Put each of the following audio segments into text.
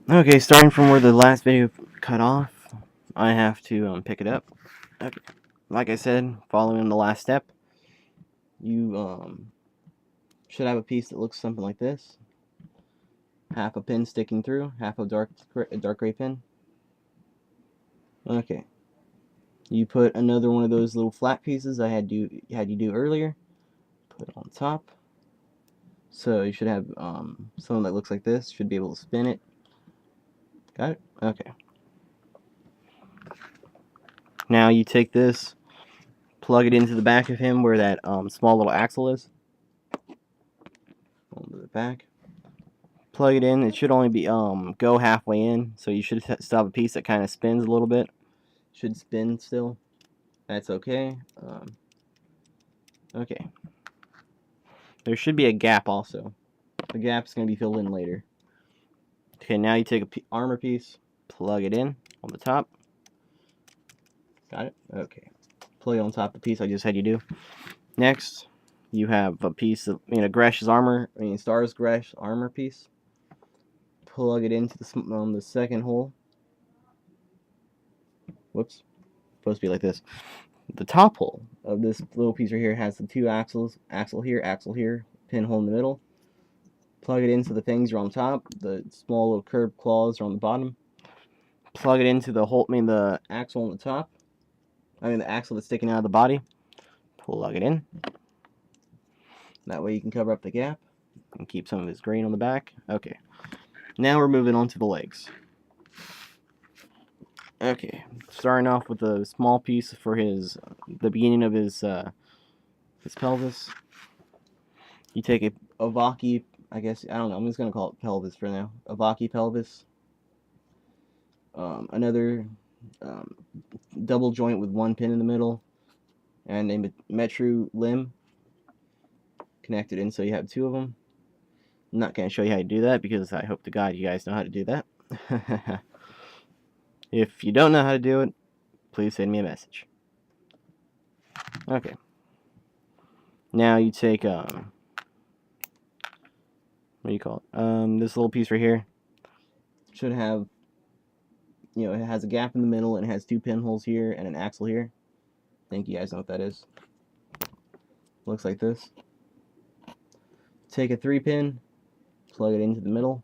Okay, starting from where the last video cut off, I have to pick it up. Okay. Like I said, following the last step, you should have a piece that looks something like this. Half a pin sticking through, half a dark gray pin. Okay. You put another one of those little flat pieces I had you do earlier. Put it on top. So you should have something that looks like this. Should be able to spin it. Got it? Okay. Now you take this, plug it into the back of him where that small little axle is. Onto the back. Plug it in. It should only be go halfway in, so you should still have a piece that kind of spins a little bit. Should spin still. That's okay. Okay. There should be a gap also. The gap's going to be filled in later. Okay, now you take a armor piece, plug it in on the top. Got it? Okay. Plug it on top of the piece I just had you do. Next, you have a piece of, Star's Gresh armor piece. Plug it into the second hole. Whoops. Supposed to be like this. The top hole of this little piece right here has the two axles, axle here, pinhole in the middle. Plug it into the things are on top. The small little curved claws are on the bottom. Plug it into the axle on the top. The axle that's sticking out of the body. Plug it in. That way you can cover up the gap and keep some of his grain on the back. Okay. Now we're moving on to the legs. Okay, starting off with a small piece for the beginning of his pelvis. You take a Vaki, I guess, I don't know, I'm just going to call it pelvis for now. A Vaki pelvis. Another double joint with one pin in the middle. And a metru limb connected in, so you have two of them. I'm not going to show you how to do that because I hope to God you guys know how to do that. If you don't know how to do it, please send me a message. Okay. Now you take what do you call it? This little piece right here should have, it has a gap in the middle and it has two pinholes here and an axle here. I think you guys know what that is. Looks like this. Take a 3-pin, plug it into the middle.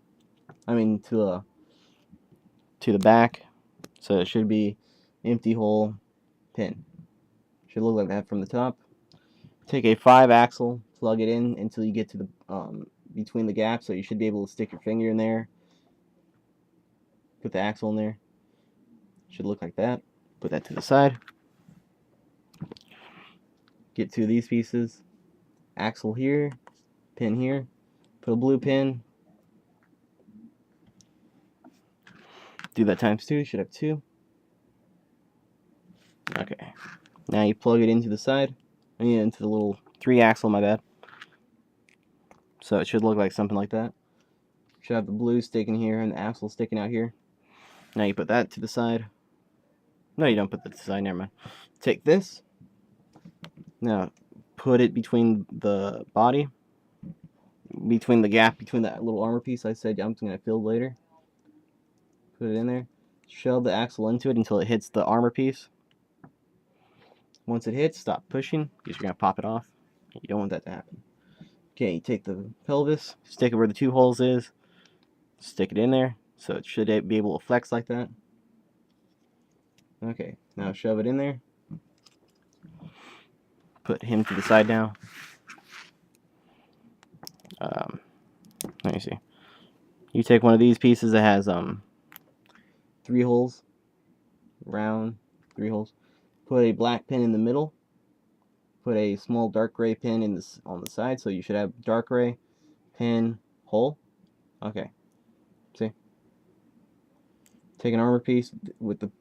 To the back. So it should be empty hole pin. Should look like that from the top. Take a 5-axle, plug it in until you get to the between the gaps, so you should be able to stick your finger in there. Put the axle in there. Should look like that. Put that to the side. Get two of these pieces. Axle here, pin here. Put a blue pin. Do that times 2. Should have 2. Okay. Now you plug it into the side. Into the little 3-axle, my bad. So it should look like something like that. Should have the blue sticking here and the axle sticking out here. Now you put that to the side. No, you don't put that to the side. Never mind. Take this. Now put it between the body, between the gap between that little armor piece I said I'm going to fill later. Put it in there. Shove the axle into it until it hits the armor piece. Once it hits, stop pushing because you're going to pop it off. You don't want that to happen. Okay, you take the pelvis, stick it where the 2 holes is, stick it in there, so it should be able to flex like that. Okay, now shove it in there. Put him to the side now. Let me see. You take one of these pieces that has 3 holes, round 3 holes. Put a black pin in the middle. Put a small dark gray pin on the side, so you should have dark gray pin hole. Okay. See. Take an armor piece with the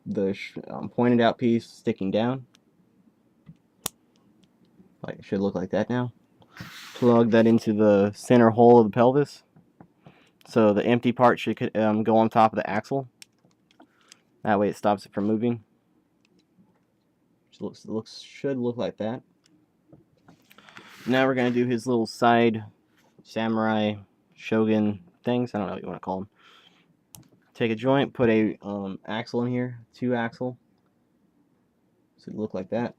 pointed out piece sticking down. Like it should look like that now. Plug that into the center hole of the pelvis. So the empty part should go on top of the axle. That way it stops it from moving. Should look like that. Now we're gonna do his little side samurai shogun things. I don't know what you want to call them. take a joint, put a axle in here, 2 axle, so it look like that.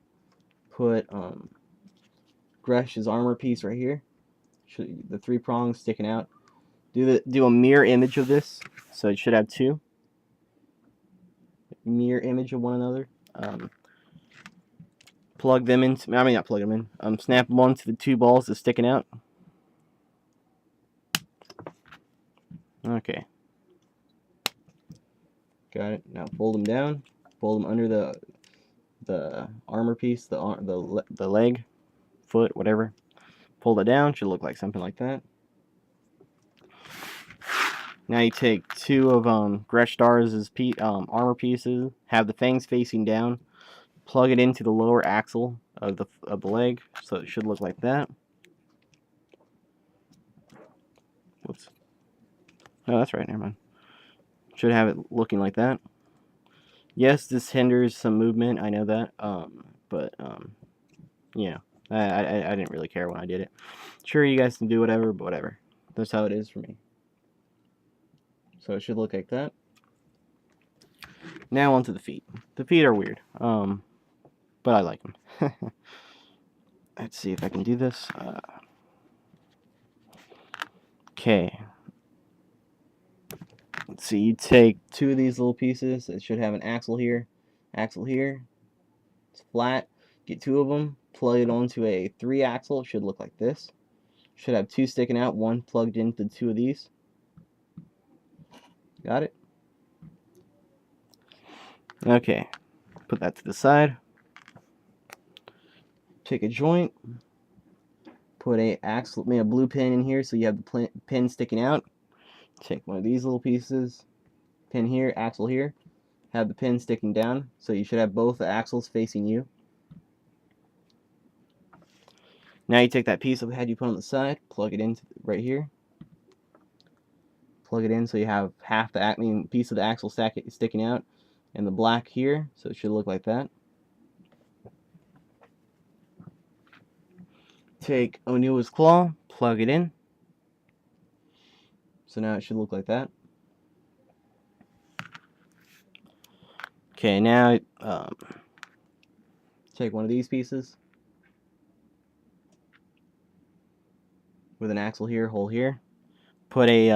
Put Gresh's armor piece right here, the 3 prongs sticking out. Do a mirror image of this, so it should have 2 mirror image of one another. Plug them into, I mean not plug them in, snap them onto the 2 balls that's sticking out. Okay. Got it. Now fold them down, fold them under the armor piece, the leg, foot, whatever. Fold it down, should look like something like that. Now you take 2 of Gresh Stars' armor pieces, have the fangs facing down, plug it into the lower axle of the leg, so it should look like that. Whoops. No, that's right, never mind. Should have it looking like that. Yes, this hinders some movement, I know that, but you know, I didn't really care when I did it. Sure, you guys can do whatever, but whatever. That's how it is for me. So it should look like that. Now onto the feet. The feet are weird, but I like them. Let's see if I can do this. Okay. Let's see, you take 2 of these little pieces. It should have an axle here, it's flat. Get 2 of them, plug it onto a 3 axle. It should look like this. Should have 2 sticking out, 1 plugged into 2 of these. Got it? Okay, put that to the side. Take a joint, put a blue pin in here so you have the pin sticking out. Take one of these little pieces, pin here, axle here, have the pin sticking down, so you should have both the axles facing you. Now you take that piece of the head you put on the side, plug it in right here. Plug it in so you have half the piece of the axle sticking out, and the black here, so it should look like that. Take Onua's claw, plug it in. So now it should look like that. Okay, now take one of these pieces with an axle here, hole here. Put a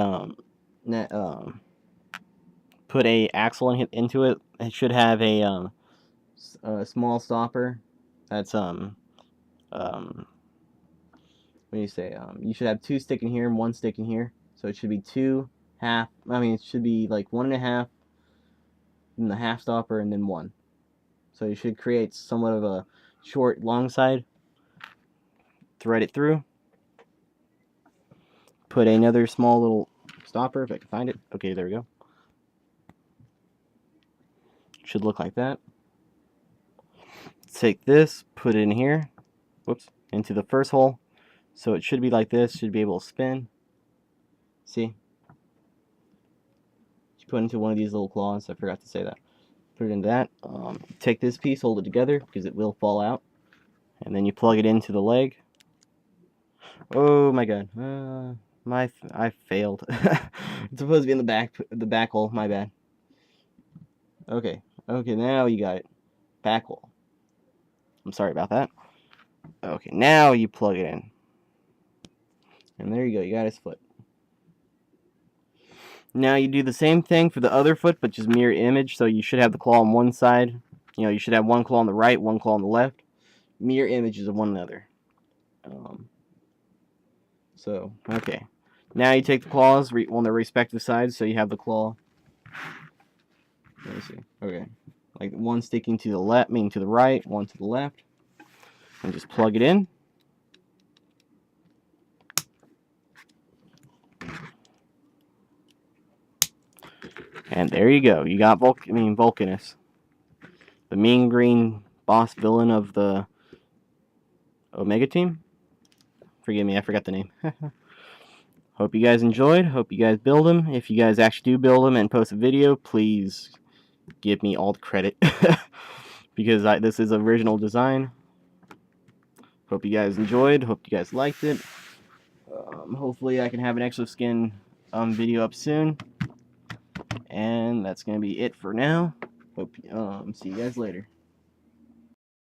axle into it. It should have a small stopper. That's what do you say? You should have 2 sticking here and 1 sticking here. So it should be 2 half. I mean, it should be like 1 1/2, then the half stopper, and then 1. So you should create somewhat of a short, long side. Thread it through. Put another small little stopper if I can find it. Okay, there we go. Should look like that. Take this, put it in here. Whoops, into the first hole. So it should be like this. Should be able to spin. See? You put it into one of these little claws. I forgot to say that. Put it into that. Take this piece, hold it together because it will fall out, and then you plug it into the leg. Oh my god, I failed. It's supposed to be in the back hole. My bad. Okay, now you got it. Back hole. I'm sorry about that. Okay, now you plug it in, and there you go. You got his foot. Now you do the same thing for the other foot, but just mirror image. So you should have the claw on one side. You know, you should have 1 claw on the right, 1 claw on the left. Mirror images of one another. So, okay. Now you take the claws on their respective sides, so you have the claw. Let me see. Okay. Like 1 sticking to the left, meaning to the right, 1 to the left. And just plug it in. And there you go. You got Volcanus. The mean green boss villain of the Omega team. Forgive me, I forgot the name. Hope you guys enjoyed. Hope you guys build them. If you guys actually do build them and post a video, please give me all the credit. Because this is original design. Hope you guys enjoyed. Hope you guys liked it. Hopefully I can have an extra skin video up soon. And that's going to be it for now. Hope see you guys later.